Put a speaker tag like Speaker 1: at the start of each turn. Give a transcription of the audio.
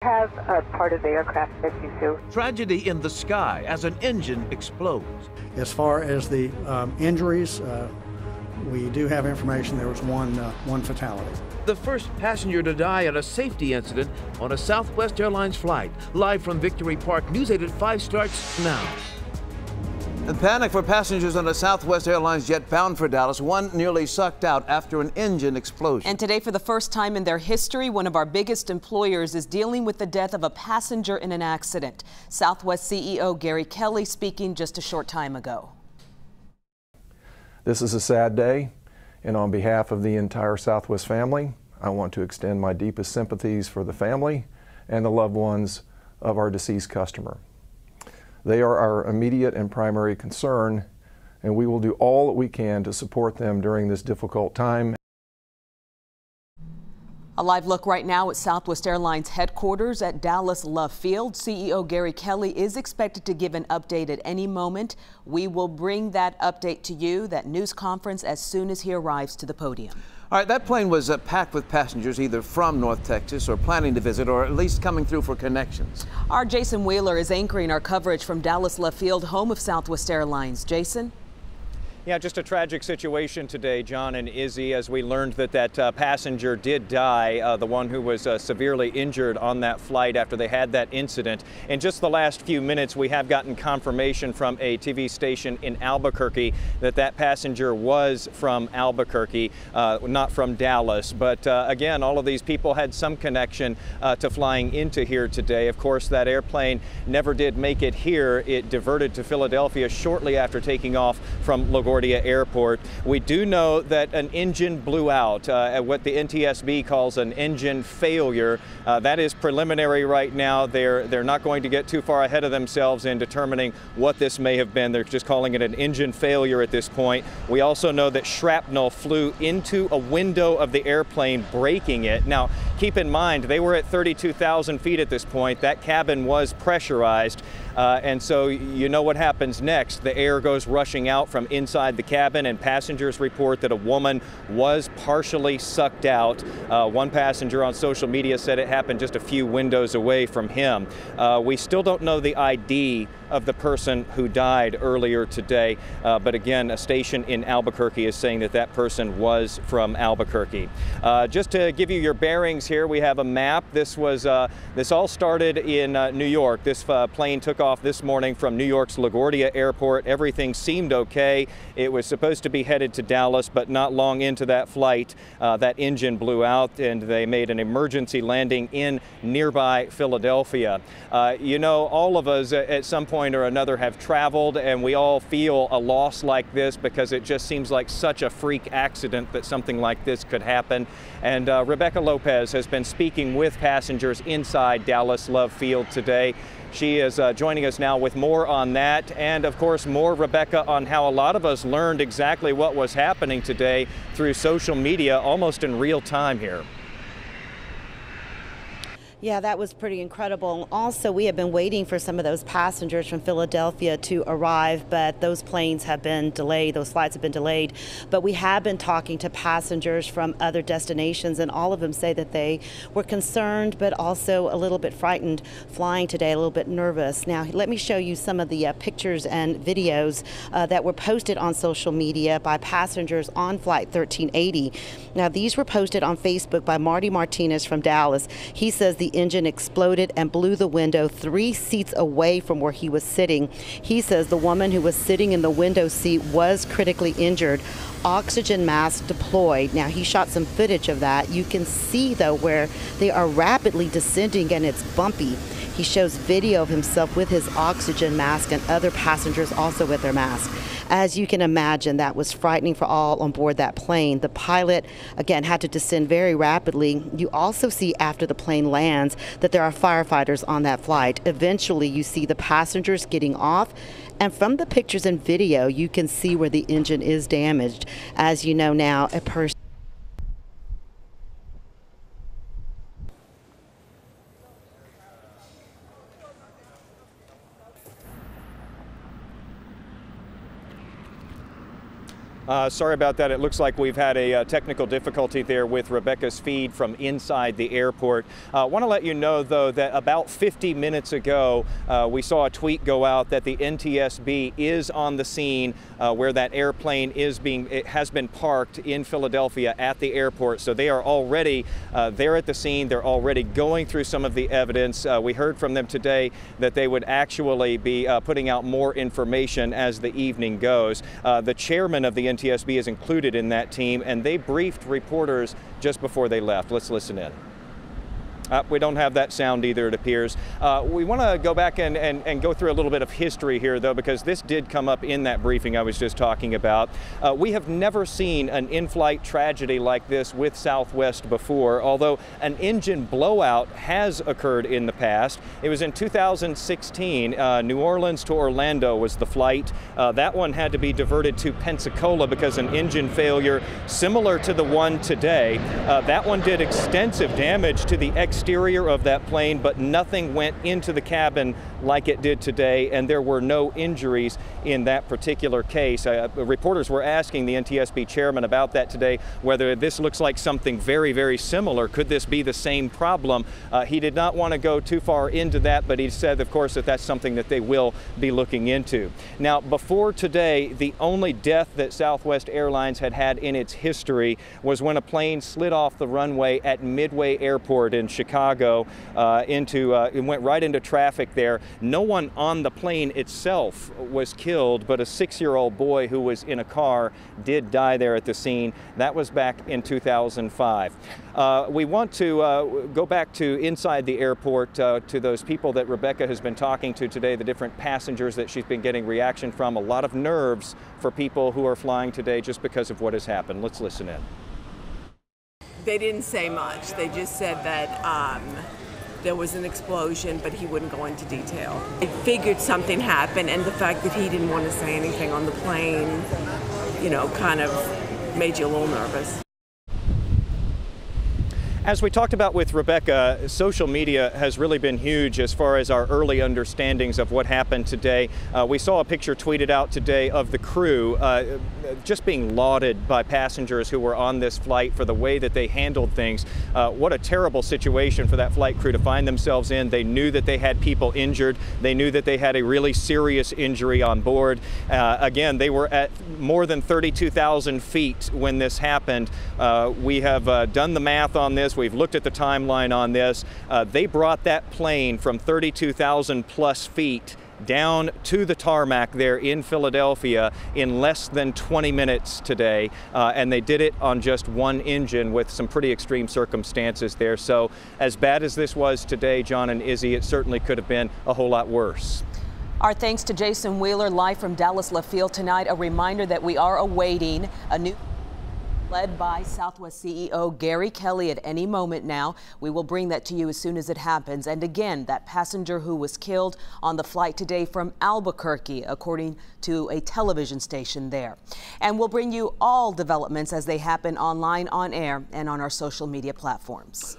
Speaker 1: Have a part of the aircraft missing too.
Speaker 2: Tragedy in the sky as an engine explodes.
Speaker 3: As far as the injuries, we do have information there was one fatality.
Speaker 2: The first passenger to die in a safety incident on a Southwest Airlines flight. Live from Victory Park, News 8 at 5 starts now. The panic for passengers on a Southwest Airlines jet bound for Dallas. One nearly sucked out after an engine explosion.
Speaker 4: And today, for the first time in their history, one of our biggest employers is dealing with the death of a passenger in an accident. Southwest CEO Gary Kelly speaking just a short time ago.
Speaker 5: This is a sad day, and on behalf of the entire Southwest family, I want to extend my deepest sympathies for the family and the loved ones of our deceased customer. They are our immediate and primary concern, and we will do all that we can to support them during this difficult time.
Speaker 4: A live look right now at Southwest Airlines headquarters at Dallas Love Field. CEO Gary Kelly is expected to give an update at any moment. We will bring that update to you, that news conference, as soon as he arrives to the podium.
Speaker 2: All right, that plane was packed with passengers either from North Texas or planning to visit, or at least coming through for connections.
Speaker 4: Our Jason Wheeler is anchoring our coverage from Dallas Love Field, home of Southwest Airlines. Jason?
Speaker 6: Yeah, just a tragic situation today, John and Izzy, as we learned that passenger did die, the one who was severely injured on that flight after they had that incident. In just the last few minutes, we have gotten confirmation from a TV station in Albuquerque that passenger was from Albuquerque, not from Dallas. But again, all of these people had some connection to flying into here today. Of course, that airplane never did make it here. It diverted to Philadelphia shortly after taking off from LaGuardia Airport. We do know that an engine blew out, at what the NTSB calls an engine failure. That is preliminary right now. They're not going to get too far ahead of themselves in determining what this may have been. They're just calling it an engine failure at this point. We also know that shrapnel flew into a window of the airplane, breaking it. Now, keep in mind, they were at 32,000 feet at this point. That cabin was pressurized. And so you know what happens next. The air goes rushing out from inside the cabin, and passengers report that a woman was partially sucked out. One passenger on social media said it happened just a few windows away from him. We still don't know the ID of the person who died earlier today, but again, a station in Albuquerque is saying that person was from Albuquerque. Just to give you your bearings here, we have a map. This all started in New York. This plane took off this morning from New York's LaGuardia Airport. Everything seemed okay. It was supposed to be headed to Dallas, but not long into that flight, that engine blew out, and they made an emergency landing in nearby Philadelphia. You know, all of us at some point or another have traveled, and we all feel a loss like this because it just seems like such a freak accident that something like this could happen. And Rebecca Lopez has been speaking with passengers inside Dallas Love Field today. She is joining us now with more on that, and of course more, Rebecca, on how a lot of us learned exactly what was happening today through social media almost in real time here.
Speaker 7: Yeah, that was pretty incredible. Also, we have been waiting for some of those passengers from Philadelphia to arrive, but those planes have been delayed, those flights have been delayed. But we have been talking to passengers from other destinations, and all of them say that they were concerned, but also a little bit frightened flying today, a little bit nervous. Now, let me show you some of the pictures and videos that were posted on social media by passengers on Flight 1380. Now, these were posted on Facebook by Marty Martinez from Dallas. He says the engine exploded and blew the window 3 seats away from where he was sitting. He says the woman who was sitting in the window seat was critically injured. Oxygen mask deployed. Now, he shot some footage of that. You can see, though, where they are rapidly descending and it's bumpy. He shows video of himself with his oxygen mask and other passengers also with their mask. As you can imagine, that was frightening for all on board that plane. The pilot, again, had to descend very rapidly. You also see after the plane lands that there are firefighters on that flight. Eventually, you see the passengers getting off. And from the pictures and video, you can see where the engine is damaged. As you know now, a person
Speaker 6: Sorry about that. It looks like we've had a technical difficulty there with Rebecca's feed from inside the airport. I want to let you know, though, that about 50 minutes ago, we saw a tweet go out that the NTSB is on the scene where that airplane has been parked in Philadelphia at the airport. So they are already there at the scene. They're already going through some of the evidence. We heard from them today that they would actually be putting out more information as the evening goes. The chairman of the NTSB is included in that team, and they briefed reporters just before they left. Let's listen in. We don't have that sound either, it appears. We want to go back and go through a little bit of history here, though, because this did come up in that briefing I was just talking about. We have never seen an in-flight tragedy like this with Southwest before, although an engine blowout has occurred in the past. It was in 2016. New Orleans to Orlando was the flight. That one had to be diverted to Pensacola because an engine failure similar to the one today. That one did extensive damage to the exterior of that plane, but nothing went into the cabin like it did today, and there were no injuries in that particular case. Reporters were asking the NTSB chairman about that today, whether this looks like something very, very similar. Could this be the same problem? He did not want to go too far into that, but he said, of course, that that's something that they will be looking into. Now, before today, the only death that Southwest Airlines had had in its history was when a plane slid off the runway at Midway Airport in Chicago. It went right into traffic there. No one on the plane itself was killed, but a 6-year-old boy who was in a car did die there at the scene. That was back in 2005. We want to go back to inside the airport to those people that Rebecca has been talking to today, the different passengers that she's been getting reaction from. A lot of nerves for people who are flying today just because of what has happened. Let's listen in.
Speaker 8: They didn't say much. They just said that there was an explosion, but he wouldn't go into detail. I figured something happened, and the fact that he didn't want to say anything on the plane, you know, kind of made you a little nervous.
Speaker 6: As we talked about with Rebecca, social media has really been huge as far as our early understandings of what happened today. We saw a picture tweeted out today of the crew just being lauded by passengers who were on this flight for the way that they handled things. What a terrible situation for that flight crew to find themselves in. They knew that they had people injured. They knew that they had a really serious injury on board. Again, they were at more than 32,000 feet when this happened. We have done the math on this. We've looked at the timeline on this. They brought that plane from 32,000 plus feet down to the tarmac there in Philadelphia in less than 20 minutes today, and they did it on just one engine with some pretty extreme circumstances there. So as bad as this was today, John and Izzy, it certainly could have been a whole lot worse.
Speaker 4: Our thanks to Jason Wheeler live from Dallas-bound Southwest tonight. A reminder that we are awaiting a new led by Southwest CEO Gary Kelly at any moment now. We will bring that to you as soon as it happens. And again, that passenger who was killed on the flight today from Albuquerque, according to a television station there. And we'll bring you all developments as they happen online, on air, and on our social media platforms.